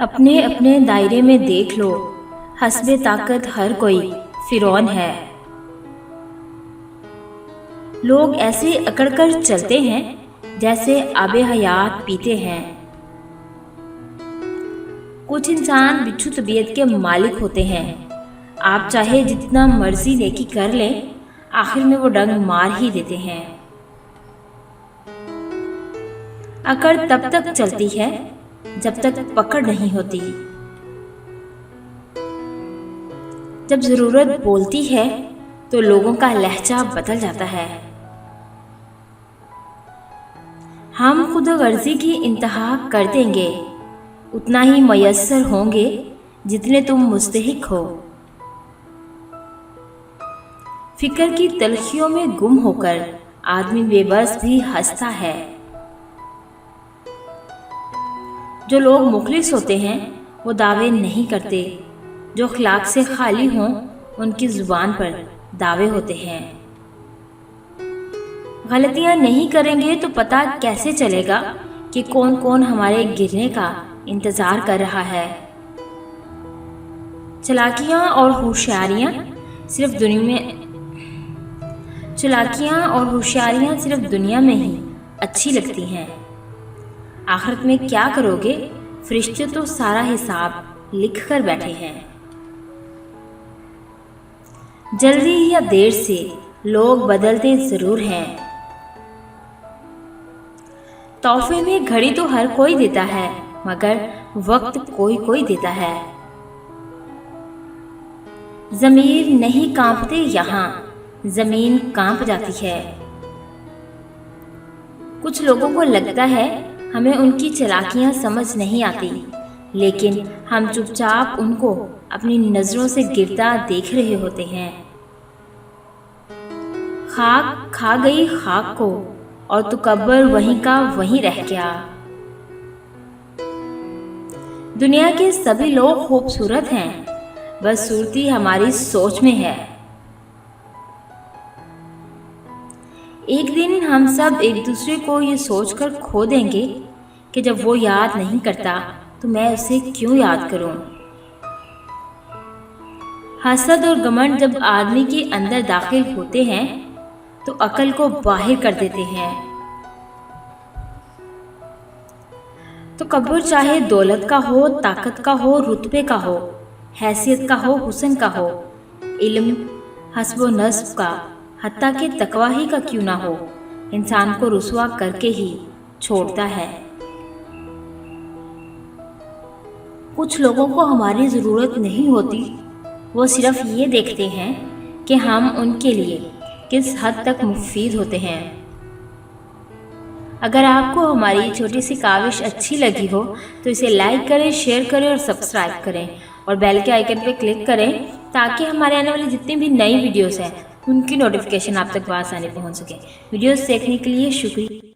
اپنے اپنے دائرے میں دیکھ لو، حسب طاقت ہر کوئی فرعون ہے۔ لوگ ایسے اکڑ کر چلتے ہیں جیسے آب حیات پیتے ہیں۔ کچھ انسان بچھو طبیعت کے مالک ہوتے ہیں، آپ چاہے جتنا مرضی نیکی کر لیں، آخر میں وہ ڈنگ مار ہی دیتے ہیں۔ اکڑ تب تک چلتی ہے جب تک پکڑ نہیں ہوتی۔ جب ضرورت بولتی ہے تو لوگوں کا لہجہ بدل جاتا ہے۔ ہم خود غرضی کی انتہا کر دیں گے، اتنا ہی میسر ہوں گے جتنے تم مستحق ہو۔ فکر کی تلخیوں میں گم ہو کر آدمی بے بس بھی ہنستا ہے۔ جو لوگ مخلص ہوتے ہیں وہ دعوے نہیں کرتے، جو اخلاق سے خالی ہوں ان کی زبان پر دعوے ہوتے ہیں۔ غلطیاں نہیں کریں گے تو پتہ کیسے چلے گا کہ کون کون ہمارے گرنے کا انتظار کر رہا ہے۔ چلاکیاں اور ہوشیاریاں صرف دنیا میں ہی اچھی لگتی ہیں، آخرت میں کیا کرو گے؟ فرشتے تو سارا حساب لکھ کر بیٹھے ہیں۔ جلدی یا دیر سے لوگ بدلتے ضرور ہیں۔ تحفے میں گھڑی تو ہر کوئی دیتا ہے، مگر وقت کوئی کوئی دیتا ہے۔ ضمیر نہیں کانپتے یہاں، زمین کانپ جاتی ہے۔ کچھ لوگوں کو لگتا ہے ہمیں ان کی چلاکیاں سمجھ نہیں آتی، لیکن ہم چپ چاپ ان کو اپنی نظروں سے گرتا دیکھ رہے ہوتے ہیں۔ خاک کھا گئی خاک کو اور تکبر وہیں کا وہیں رہ گیا۔ دنیا کے سبھی لوگ خوبصورت ہیں، بس صورتی ہماری سوچ میں ہے۔ ایک دن ہم سب ایک دوسرے کو یہ سوچ کر کھو دیں گے کہ جب وہ یاد نہیں کرتا تو میں اسے کیوں یاد کروں۔ حسد اور گھمنڈ جب آدمی کے اندر داخل ہوتے ہیں تو عقل کو باہر کر دیتے ہیں۔ تکبر چاہے دولت کا ہو، طاقت کا ہو، رتبے کا ہو، حیثیت کا ہو، حسن کا ہو، علم، حسب و نسب کا، حتیٰ کہ تقوی ہی کا کیوں نہ ہو، انسان کو رسوا کر کے ہی چھوڑتا ہے۔ کچھ لوگوں کو ہماری ضرورت نہیں ہوتی، وہ صرف یہ دیکھتے ہیں کہ ہم ان کے لیے کس حد تک مفید ہوتے ہیں۔ اگر آپ کو ہماری چھوٹی سی کاوش اچھی لگی ہو تو اسے لائک کریں، شیئر کریں اور سبسکرائب کریں، اور بیل کے آئیکن پہ کلک کریں تاکہ ہمارے آنے والی جتنی بھی نئی ویڈیوز ہیں ان کی نوٹیفیکیشن آپ تک بآسانی پہنچ سکے۔ ویڈیوز دیکھنے کے لیے شکریہ۔